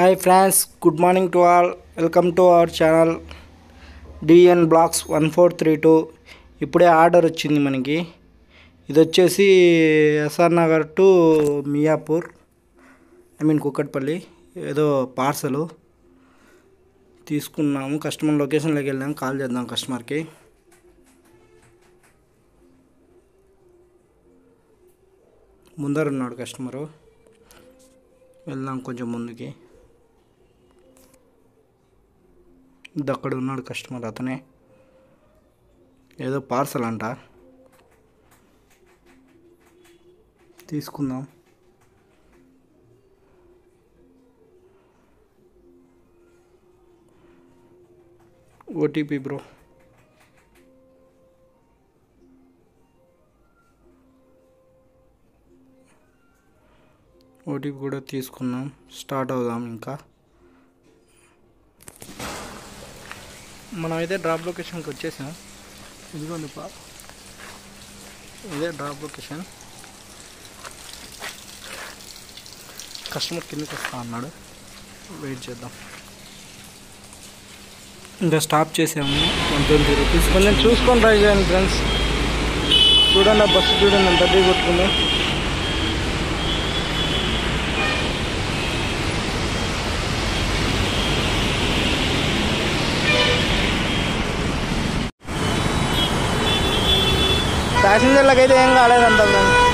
Hi friends, good morning to all. Welcome to our channel DN Blocks 1432. ఇప్పుడే order వచ్చింది మనకి. ఇది వచ్చేసి ఎస్ఆర్ నగర్ టు మియాపూర్, కుక్కట్పల్లి. ఏదో పార్సల్ తీసుకున్నాము. కస్టమర్ లొకేషన్లోకి వెళ్ళాము. కాల్ చేద్దాం కస్టమర్కి. ముందర ఉన్నాడు కస్టమరు. వెళ్దాం కొంచెం ముందుకి. అక్కడ ఉన్నాడు కస్టమర్. అతనే ఏదో పార్సల్ అంట, తీసుకుందాం. OTP bro. ఓటీపీ కూడా తీసుకున్నాం. స్టార్ట్ అవుదాం. ఇంకా మనం అయితే డ్రాప్ లొకేషన్కి వచ్చేసాం. ఇదిగోండి ఇదే డ్రాప్ లొకేషన్. కస్టమర్ కిందకి వస్తా అన్నాడు. వెయిట్ చేద్దాం. ఇంకా స్టాప్ చేసాము. 120 రూపీస్. కొంచెం చూసుకొని ట్రై చేయండి ఫ్రెండ్స్. చూడండి ఆ బస్సు చూడండి ఎంత టీ కొట్టుకుంది. ప్యాసింజర్లకు అయితే ఏం కాలేదంట ఫ్రెండ్స్.